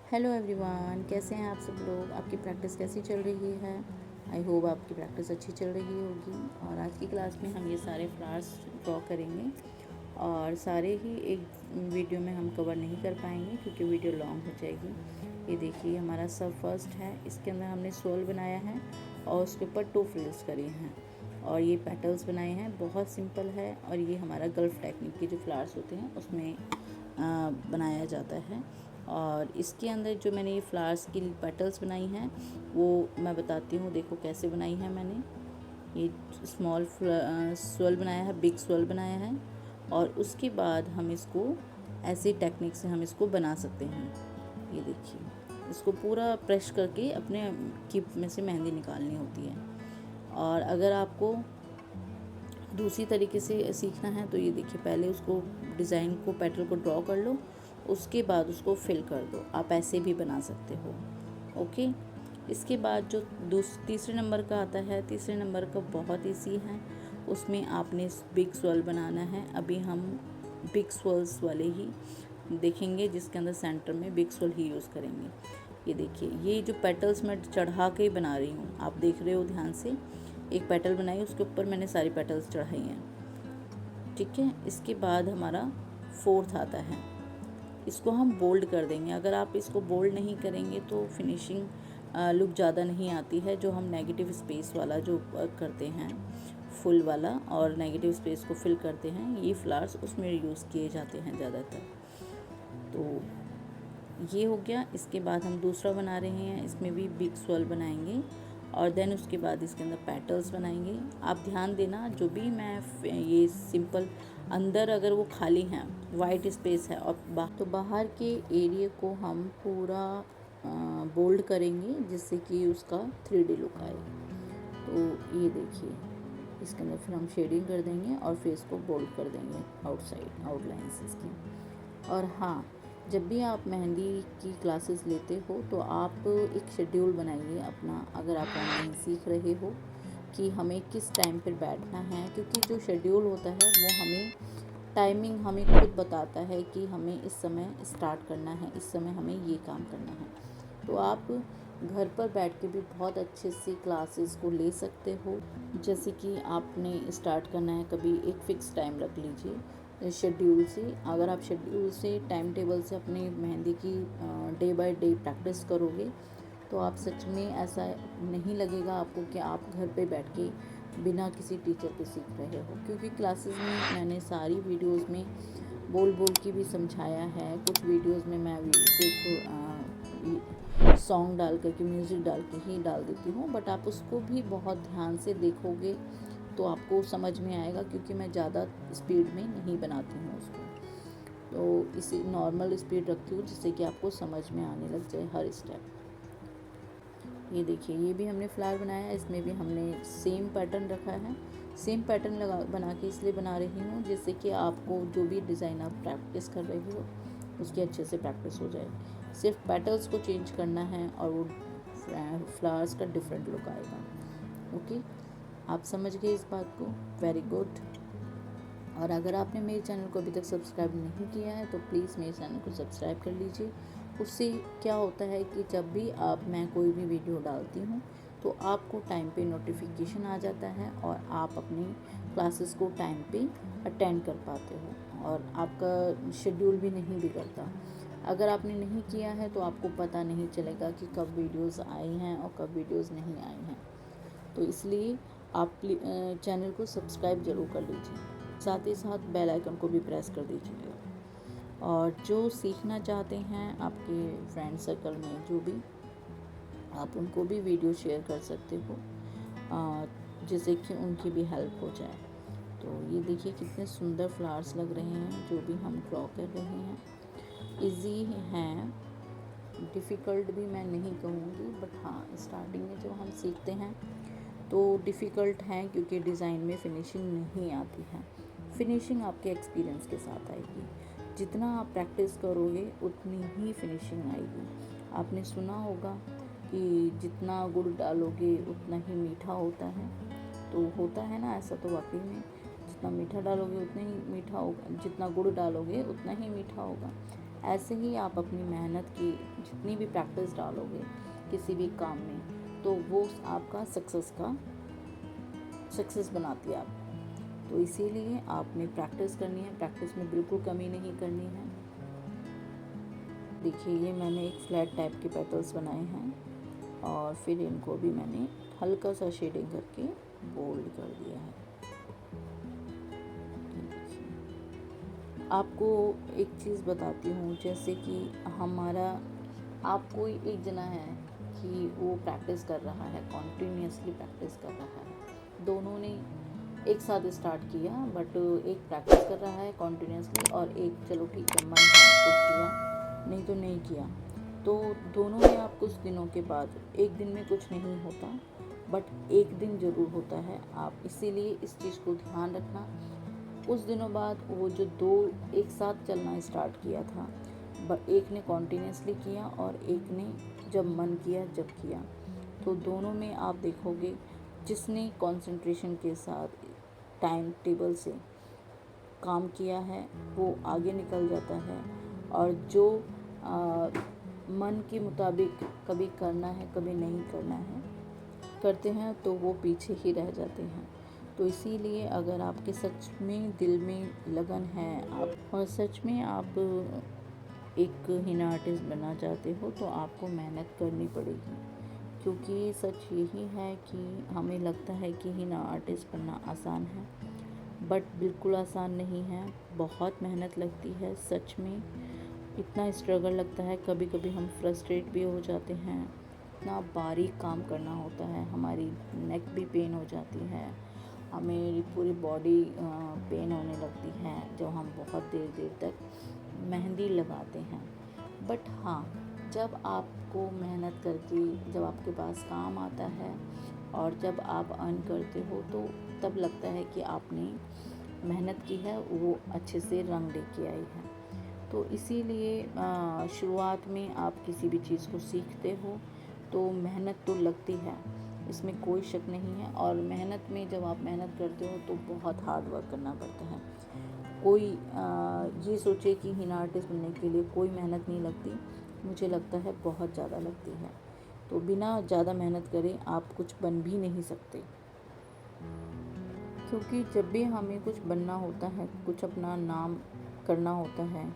Hello everyone, कैसे हैं आप सब लोग। आपकी प्रैक्टिस कैसी चल रही है। आई होप आपकी प्रैक्टिस अच्छी चल रही होगी। और आज की क्लास में हम ये सारे फ्लावर्स ड्रॉ करेंगे और सारे ही एक वीडियो में हम कवर नहीं कर पाएंगे क्योंकि वीडियो लॉन्ग हो जाएगी। ये देखिए हमारा सब फर्स्ट है, इसके अंदर हमने सोल बनाया है और उसके ऊपर 2 फ्रिल्स करी हैं और ये पेटल्स बनाए हैं। बहुत सिंपल है और ये हमारा गल्फ टेक्निक के जो फ्लावर्स होते हैं उसमें बनाया जाता है। और इसके अंदर जो मैंने ये फ्लावर्स की पेटल्स बनाई हैं वो मैं बताती हूँ। देखो कैसे बनाई है मैंने। ये स्मॉल स्वेल बनाया है, बिग स्वेल बनाया है और उसके बाद हम इसको ऐसी टेक्निक से हम इसको बना सकते हैं। ये देखिए, इसको पूरा प्रेस करके अपने किप में से मेहंदी निकालनी होती है। और अगर आपको दूसरी तरीके से सीखना है तो ये देखिए, पहले उसको डिज़ाइन को पेटल को ड्रॉ कर लो, उसके बाद उसको फिल कर दो। आप ऐसे भी बना सकते हो। ओके, इसके बाद जो तीसरे नंबर का आता है, तीसरे नंबर का बहुत ईजी है। उसमें आपने बिग स्वेल बनाना है। अभी हम बिग स्वेल्स वाले ही देखेंगे जिसके अंदर सेंटर में बिग स्वेल ही यूज़ करेंगे। ये देखिए, ये जो पेटल्स मैं चढ़ा के ही बना रही हूँ, आप देख रहे हो ध्यान से। एक पेटल बनाई, उसके ऊपर मैंने सारी पेटल्स चढ़ाई हैं। ठीक है, इसके बाद हमारा फोर्थ आता है। इसको हम बोल्ड कर देंगे। अगर आप इसको बोल्ड नहीं करेंगे तो फिनिशिंग लुक ज़्यादा नहीं आती है। जो हम नेगेटिव स्पेस वाला जो करते हैं, फुल वाला और नेगेटिव स्पेस को फिल करते हैं, ये फ्लावर्स उसमें यूज़ किए जाते हैं ज़्यादातर। तो ये हो गया। इसके बाद हम दूसरा बना रहे हैं, इसमें भी बिग स्वेल बनाएंगे और देन उसके बाद इसके अंदर पेटल्स बनाएंगे। आप ध्यान देना, जो भी मैं ये सिंपल अंदर अगर वो खाली हैं, वाइट स्पेस है और तो बाहर के एरिया को हम पूरा बोल्ड करेंगे जिससे कि उसका 3D लुक आए। तो ये देखिए, इसके अंदर फिर हम शेडिंग कर देंगे और फेस को बोल्ड कर देंगे, आउटसाइड आउटलाइंस इसकी। और हाँ, जब भी आप मेहंदी की क्लासेस लेते हो तो आप एक शेड्यूल बनाइए अपना, अगर आप ऑनलाइन सीख रहे हो, कि हमें किस टाइम पर बैठना है। क्योंकि जो शेड्यूल होता है वो हमें टाइमिंग हमें खुद बताता है कि हमें इस समय स्टार्ट करना है, इस समय हमें ये काम करना है। तो आप घर पर बैठ के भी बहुत अच्छे से क्लासेस को ले सकते हो। जैसे कि आपने स्टार्ट करना है, कभी एक फ़िक्स टाइम रख लीजिए शेड्यूल से। अगर आप शेड्यूल से, टाइम टेबल से अपनी मेहंदी की डे बाय डे प्रैक्टिस करोगे तो आप सच में ऐसा नहीं लगेगा आपको कि आप घर पे बैठ के बिना किसी टीचर के सीख रहे हो। क्योंकि क्लासेस में मैंने सारी वीडियोस में बोल बोल के भी समझाया है। कुछ वीडियोस में मैं सिर्फ सॉन्ग डाल करके, म्यूज़िक डाल के ही डाल देती हूँ, बट आप उसको भी बहुत ध्यान से देखोगे तो आपको समझ में आएगा। क्योंकि मैं ज़्यादा स्पीड में नहीं बनाती हूँ उसको, तो इसी नॉर्मल स्पीड रखती हूँ जिससे कि आपको समझ में आने लग जाए हर स्टेप। ये देखिए, ये भी हमने फ्लावर बनाया है, इसमें भी हमने सेम पैटर्न रखा है। सेम पैटर्न बना के इसलिए बना रही हूँ जिससे कि आपको जो भी डिज़ाइन आप प्रैक्टिस कर रहे हो उसकी अच्छे से प्रैक्टिस हो जाए। सिर्फ पेटल्स को चेंज करना है और वो फ्लावर्स का डिफरेंट लुक आएगा। ओके, आप समझ गए इस बात को। Very good. और अगर आपने मेरे चैनल को अभी तक सब्सक्राइब नहीं किया है तो प्लीज़ मेरे चैनल को सब्सक्राइब कर लीजिए। उससे क्या होता है कि जब भी मैं कोई भी वीडियो डालती हूँ तो आपको टाइम पे नोटिफिकेशन आ जाता है और आप अपनी क्लासेस को टाइम पे अटेंड कर पाते हो और आपका शेड्यूल भी नहीं बिगड़ता। अगर आपने नहीं किया है तो आपको पता नहीं चलेगा कि कब वीडियोस आई हैं और कब वीडियोस नहीं आई हैं। तो इसलिए आप चैनल को सब्सक्राइब ज़रूर कर लीजिए, साथ ही साथ बेल आइकन को भी प्रेस कर दीजिएगा। और जो सीखना चाहते हैं आपके फ्रेंड सर्कल में जो भी, आप उनको भी वीडियो शेयर कर सकते हो जिससे कि उनकी भी हेल्प हो जाए। तो ये देखिए कितने सुंदर फ्लावर्स लग रहे हैं जो भी हम ड्रॉ कर रहे हैं। इजी हैं, डिफ़िकल्ट भी मैं नहीं कहूँगी, बट हाँ, स्टार्टिंग में जब हम सीखते हैं तो डिफ़िकल्ट हैं क्योंकि डिज़ाइन में फिनिशिंग नहीं आती है। फिनिशिंग आपके एक्सपीरियंस के साथ आएगी। जितना आप प्रैक्टिस करोगे उतनी ही फिनिशिंग आएगी। आपने सुना होगा कि जितना गुड़ डालोगे उतना ही मीठा होता है। तो होता है ना ऐसा, तो वाकई में जितना मीठा डालोगे उतना ही मीठा होगा, जितना गुड़ डालोगे उतना ही मीठा होगा। ऐसे ही आप अपनी मेहनत की जितनी भी प्रैक्टिस डालोगे किसी भी काम में, तो वो आपका सक्सेस बनाती है आपको। तो इसीलिए आपने प्रैक्टिस करनी है, प्रैक्टिस में बिल्कुल कमी नहीं करनी है। देखिए, ये मैंने एक फ्लैट टाइप के पेटल्स बनाए हैं और फिर इनको भी मैंने हल्का सा शेडिंग करके बोल्ड कर दिया है। आपको एक चीज़ बताती हूँ, जैसे कि आप कोई एक जना है कि वो प्रैक्टिस कर रहा है, कॉन्टीन्यूसली प्रैक्टिस कर रहा है। दोनों ने एक साथ स्टार्ट किया, बट एक प्रैक्टिस कर रहा है कॉन्टीन्यूसली और एक चलो ठीक है मन है तो किया, नहीं तो नहीं किया। तो दोनों में आप कुछ दिनों के बाद, एक दिन में कुछ नहीं होता, बट एक दिन ज़रूर होता है। आप इसीलिए इस चीज़ को ध्यान रखना। कुछ दिनों बाद वो जो दो एक साथ चलना स्टार्ट किया था, एक ने कॉन्टीन्यूसली किया और एक ने जब मन किया जब किया, तो दोनों में आप देखोगे जिसने कंसंट्रेशन के साथ टाइम टेबल से काम किया है वो आगे निकल जाता है, और जो मन के मुताबिक कभी करना है कभी नहीं करना है करते हैं तो वो पीछे ही रह जाते हैं। तो इसीलिए अगर आपके सच में दिल में लगन है आप और सच में आप एक हिना आर्टिस्ट बनना चाहते हो, तो आपको मेहनत करनी पड़ेगी। क्योंकि सच यही है कि हमें लगता है कि हिना आर्टिस्ट बनना आसान है, बट बिल्कुल आसान नहीं है। बहुत मेहनत लगती है, सच में इतना स्ट्रगल लगता है। कभी कभी हम फ्रस्ट्रेट भी हो जाते हैं, इतना बारीक काम करना होता है, हमारी नेक भी पेन हो जाती है, हमें पूरी बॉडी पेन होने लगती है जब हम बहुत देर तक मेहंदी लगाते हैं। बट हाँ, जब आपको मेहनत करके जब आपके पास काम आता है और जब आप अर्न करते हो, तो तब लगता है कि आपने मेहनत की है, वो अच्छे से रंग लेके आई है। तो इसीलिए शुरुआत में आप किसी भी चीज़ को सीखते हो तो मेहनत तो लगती है, इसमें कोई शक नहीं है। और मेहनत में जब आप मेहनत करते हो तो बहुत हार्ड वर्क करना पड़ता है। कोई ये सोचे कि हिना आर्टिस्ट बनने के लिए कोई मेहनत नहीं लगती, मुझे लगता है बहुत ज़्यादा लगती है। तो बिना ज़्यादा मेहनत करे आप कुछ बन भी नहीं सकते, क्योंकि जब भी हमें कुछ बनना होता है, कुछ अपना नाम करना होता है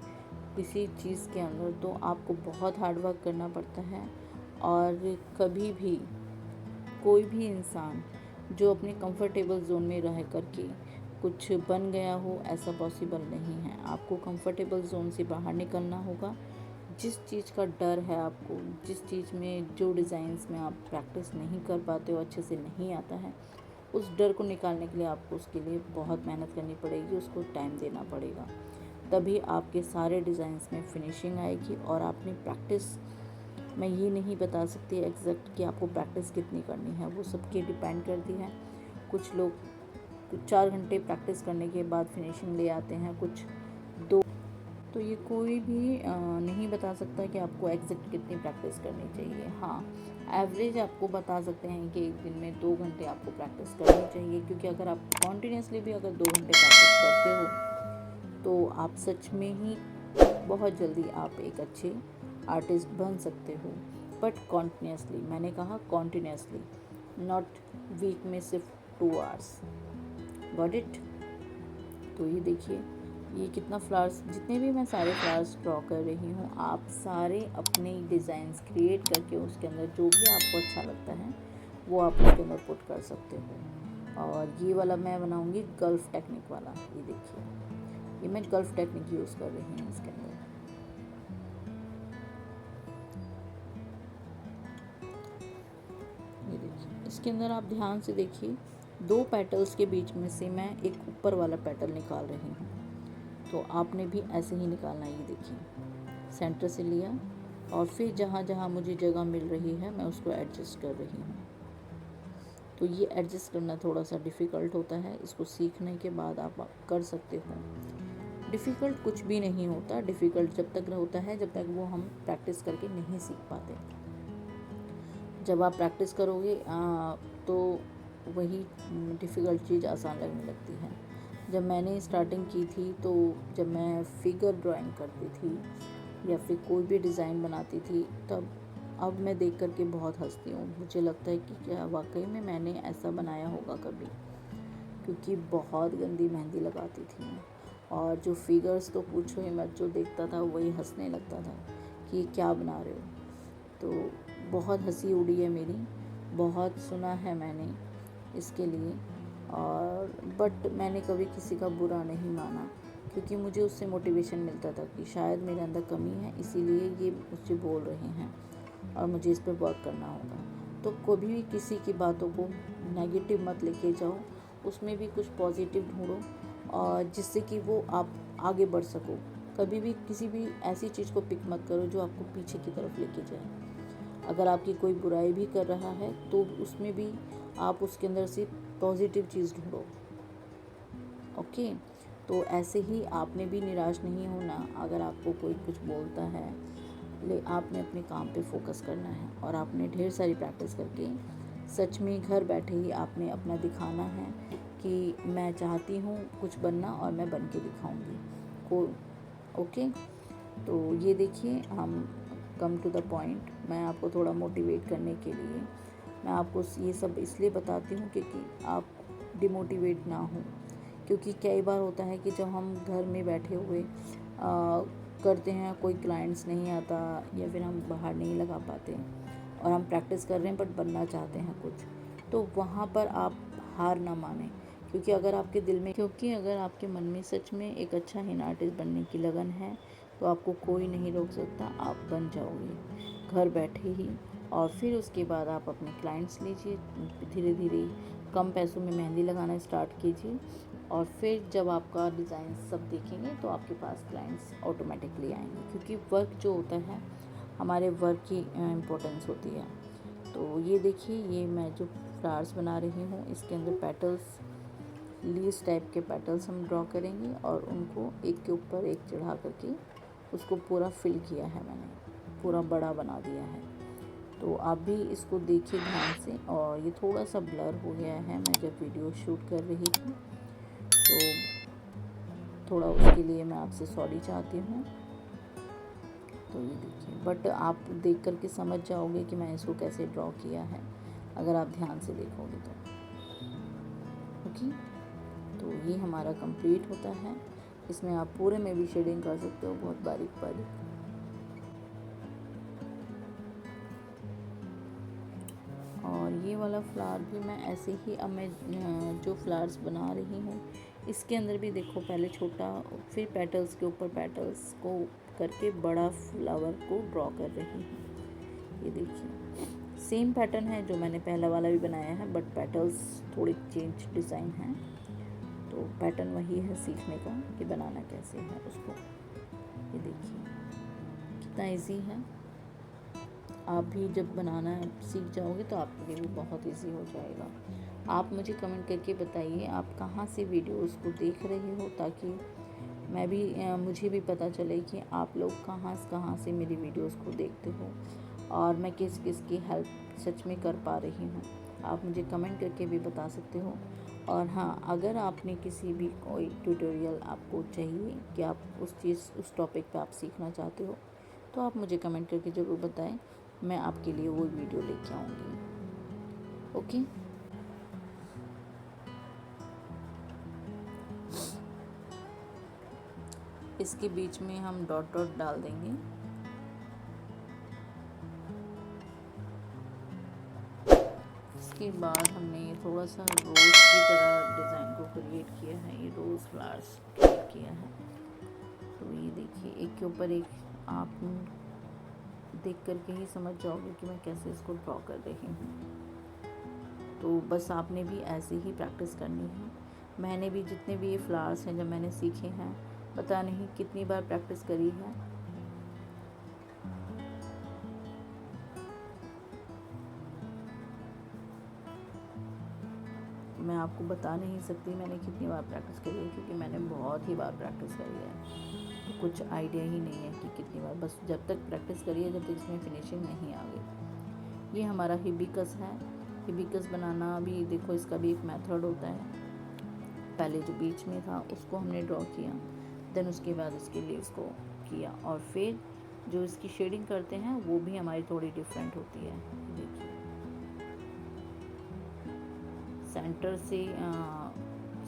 किसी चीज़ के अंदर, तो आपको बहुत हार्ड वर्क करना पड़ता है। और कभी भी कोई भी इंसान जो अपने कंफर्टेबल जोन में रह करके कुछ बन गया हो, ऐसा पॉसिबल नहीं है। आपको कंफर्टेबल जोन से बाहर निकलना होगा। जिस चीज़ का डर है आपको, जिस चीज़ में जो डिज़ाइंस में आप प्रैक्टिस नहीं कर पाते हो, अच्छे से नहीं आता है, उस डर को निकालने के लिए आपको उसके लिए बहुत मेहनत करनी पड़ेगी, उसको टाइम देना पड़ेगा। तभी आपके सारे डिज़ाइंस में फिनिशिंग आएगी। और आपने प्रैक्टिस, मैं ये नहीं बता सकती एग्जैक्ट कि आपको प्रैक्टिस कितनी करनी है, वो सबके डिपेंड करती है। कुछ लोग 4 घंटे प्रैक्टिस करने के बाद फिनिशिंग ले आते हैं, कुछ 2। तो ये कोई भी नहीं बता सकता कि आपको एग्जैक्ट कितनी प्रैक्टिस करनी चाहिए। हाँ, एवरेज आपको बता सकते हैं कि एक दिन में 2 घंटे आपको प्रैक्टिस करनी चाहिए। क्योंकि अगर आप कॉन्टीन्यूसली भी अगर 2 घंटे प्रैक्टिस करते हो तो आप सच में ही बहुत जल्दी आप एक अच्छे आर्टिस्ट बन सकते हो। बट कॉन्टीन्यूसली, मैंने कहा कॉन्टीन्यूसली, नॉट वीक में सिर्फ 2 आवर्स। Got it? तो ये देखिए, ये कितना फ्लावर्स, जितने भी मैं सारे फ्लावर्स ड्रॉ कर रही हूँ, आप सारे अपने डिज़ाइंस क्रिएट करके उसके अंदर जो भी आपको अच्छा लगता है वो आप उसके अंदर पुट कर सकते हो। और ये वाला मैं बनाऊँगी गल्फ टेक्निक वाला। ये देखिए, ये मैं गल्फ टेक्निक यूज़ कर रही हूँ इसके अंदर। ये देखिए, इसके अंदर आप ध्यान से देखिए, 2 पेटल्स के बीच में से मैं एक ऊपर वाला पेटल निकाल रही हूँ। तो आपने भी ऐसे ही निकालना है। ये देखिए, सेंटर से लिया और फिर जहाँ जहाँ मुझे जगह मिल रही है मैं उसको एडजस्ट कर रही हूँ। तो ये एडजस्ट करना थोड़ा सा डिफ़िकल्ट होता है, इसको सीखने के बाद आप कर सकते हो। डिफ़िकल्ट कुछ भी नहीं होता, डिफ़िकल्ट जब तक होता है जब तक वो हम प्रैक्टिस करके नहीं सीख पाते। जब आप प्रैक्टिस करोगे तो वही डिफ़िकल्ट चीज़ आसान लगने लगती है। जब मैंने स्टार्टिंग की थी, तो जब मैं फिगर ड्राइंग करती थी या फिर कोई भी डिज़ाइन बनाती थी, तब अब मैं देख कर के बहुत हंसती हूँ। मुझे लगता है कि क्या वाकई में मैंने ऐसा बनाया होगा कभी, क्योंकि बहुत गंदी मेहंदी लगाती थी मैं। और जो फिगर्स तो पूछो ही मत, जो देखता था वही हंसने लगता था कि ये क्या बना रहे हो। तो बहुत हंसी उड़ी है मेरी, बहुत सुना है मैंने इसके लिए, और बट मैंने कभी किसी का बुरा नहीं माना, क्योंकि मुझे उससे मोटिवेशन मिलता था कि शायद मेरे अंदर कमी है, इसीलिए ये मुझसे बोल रहे हैं और मुझे इस पर वर्क करना होगा। तो कभी भी किसी की बातों को नेगेटिव मत लेके जाओ, उसमें भी कुछ पॉजिटिव ढूंढो, और जिससे कि वो आप आगे बढ़ सको। कभी भी किसी भी ऐसी चीज़ को पिक मत करो जो आपको पीछे की तरफ लेके जाए। अगर आपकी कोई बुराई भी कर रहा है तो उसमें भी आप उसके अंदर से पॉजिटिव चीज़ ढूंढो। ओके, तो ऐसे ही आपने भी निराश नहीं होना। अगर आपको कोई कुछ बोलता है, आपने अपने काम पे फोकस करना है, और आपने ढेर सारी प्रैक्टिस करके सच में घर बैठे ही आपने अपना दिखाना है कि मैं चाहती हूँ कुछ बनना और मैं बन के दिखाऊँगी को। ओके, तो ये देखिए, हम कम टू द पॉइंट। मैं आपको थोड़ा मोटिवेट करने के लिए मैं आपको ये सब इसलिए बताती हूँ क्योंकि आप डिमोटिवेट ना हो। क्योंकि कई बार होता है कि जब हम घर में बैठे हुए करते हैं, कोई क्लाइंट्स नहीं आता, या फिर हम बाहर नहीं लगा पाते, और हम प्रैक्टिस कर रहे हैं बट बनना चाहते हैं कुछ, तो वहाँ पर आप हार ना माने। क्योंकि अगर आपके मन में सच में एक अच्छा हिन आर्टिस्ट बनने की लगन है, तो आपको कोई नहीं रोक सकता, आप बन जाओगे घर बैठे ही। और फिर उसके बाद आप अपने क्लाइंट्स लीजिए, धीरे धीरे कम पैसों में मेहंदी लगाना स्टार्ट कीजिए, और फिर जब आपका डिज़ाइन सब देखेंगे तो आपके पास क्लाइंट्स ऑटोमेटिकली आएंगे। क्योंकि वर्क जो होता है, हमारे वर्क की इम्पोर्टेंस होती है। तो ये देखिए, ये मैं जो फ्लावर्स बना रही हूँ, इसके अंदर पेटल्स, लीव्स टाइप के पेटल्स हम ड्रॉ करेंगे, और उनको एक के ऊपर एक चढ़ा करके उसको पूरा फिल किया है मैंने, पूरा बड़ा बना दिया है। तो आप भी इसको देखिए ध्यान से। और ये थोड़ा सा ब्लर हो गया है, मैं जब वीडियो शूट कर रही थी, तो थोड़ा उसके लिए मैं आपसे सॉरी चाहती हूँ। तो ये देखिए, बट आप देख कर के समझ जाओगे कि मैं इसको कैसे ड्रॉ किया है, अगर आप ध्यान से देखोगे तो। ओके, तो ये हमारा कंप्लीट होता है। इसमें आप पूरे में भी शेडिंग कर सकते हो, बहुत बारीक बारीक। और ये वाला फ्लावर भी मैं ऐसे ही, अब मैं जो फ्लावर्स बना रही हूँ, इसके अंदर भी देखो, पहले छोटा, फिर पेटल्स के ऊपर पेटल्स को करके बड़ा फ्लावर को ड्रॉ कर रही हूँ। ये देखिए, सेम पैटर्न है जो मैंने पहला वाला भी बनाया है, बट पेटल्स थोड़े चेंज डिज़ाइन हैं। तो पैटर्न वही है सीखने का कि बनाना कैसे है उसको। ये देखिए कितना इजी है। आप भी जब बनाना सीख जाओगे तो आपके लिए भी बहुत इजी हो जाएगा। आप मुझे कमेंट करके बताइए आप कहाँ से वीडियोस को देख रहे हो, ताकि मैं भी मुझे भी पता चले कि आप लोग कहाँ से मेरी वीडियोस को देखते हो, और मैं किस किस की हेल्प सच में कर पा रही हूँ। आप मुझे कमेंट करके भी बता सकते हो। और हाँ, अगर आपने किसी भी कोई ट्यूटोरियल आपको चाहिए कि आप उस टॉपिक पे आप सीखना चाहते हो, तो आप मुझे कमेंट करके ज़रूर बताएं, मैं आपके लिए वो वीडियो लेके आऊँगी। ओके, इसके बीच में हम डॉट डॉट डाल देंगे। इसके बाद हमने थोड़ा सा रोज़ की तरह डिज़ाइन को क्रिएट किया है, ये रोज़ फ्लावर्स क्रिएट किया है। तो ये देखिए, एक के ऊपर एक आप देख करके ही समझ जाओगे कि मैं कैसे इसको ड्रॉ कर रही हूँ। तो बस आपने भी ऐसे ही प्रैक्टिस करनी है। मैंने भी जितने भी ये फ्लावर्स हैं जब मैंने सीखे हैं, पता नहीं कितनी बार प्रैक्टिस करी है। मैं आपको बता नहीं सकती मैंने कितनी बार प्रैक्टिस करी है, क्योंकि मैंने बहुत ही बार प्रैक्टिस करी है। तो कुछ आइडिया ही नहीं है कि कितनी बार, बस जब तक प्रैक्टिस करी है, जब तक इसमें फिनिशिंग नहीं आ गई। ये हमारा हिबिस्कस है। हिबिस्कस बनाना भी देखो, इसका भी एक मेथड होता है। पहले जो बीच में था उसको हमने ड्रॉ किया, देन उसके बाद इसके लीव्स को किया, और फिर जो इसकी शेडिंग करते हैं वो भी हमारी थोड़ी डिफरेंट होती है। देखिए सेंटर से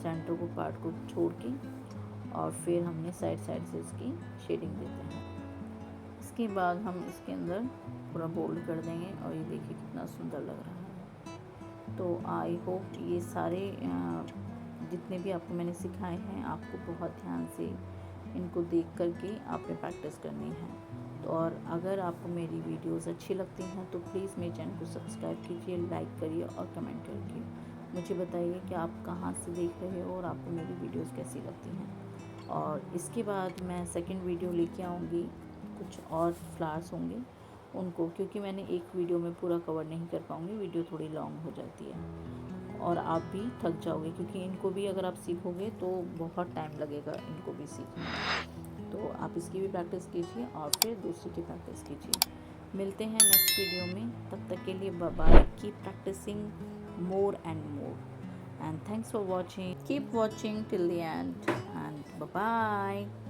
सेंटर को पार्ट को छोड़ के और फिर हमने साइड साइड से इसकी शेडिंग देते हैं। इसके बाद हम इसके अंदर पूरा बोल्ड कर देंगे और ये देखिए कितना सुंदर लग रहा है। तो आई होप ये सारे जितने भी आपको मैंने सिखाए हैं आपको बहुत ध्यान से इनको देख कर के आपने प्रैक्टिस करनी है। तो और अगर आपको मेरी वीडियोस अच्छी लगती हैं तो प्लीज़ मेरे चैनल को सब्सक्राइब कीजिए, लाइक करिए और कमेंट करके मुझे बताइए कि आप कहाँ से देख रहे हो और आपको मेरी वीडियोस कैसी लगती हैं। और इसके बाद मैं सेकंड वीडियो लेके आऊँगी, कुछ और फ्लावर्स होंगे उनको, क्योंकि मैंने एक वीडियो में पूरा कवर नहीं कर पाऊँगी, वीडियो थोड़ी लॉन्ग हो जाती है और आप भी थक जाओगे, क्योंकि इनको भी अगर आप सीखोगे तो बहुत टाइम लगेगा इनको भी सीखने में। तो आप इसकी भी प्रैक्टिस कीजिए और फिर दूसरी की प्रैक्टिस कीजिए। मिलते हैं नेक्स्ट वीडियो में, तब तक के लिए bye bye. Keep practicing more and more, and thanks for watching. Keep watching till the end and bye bye.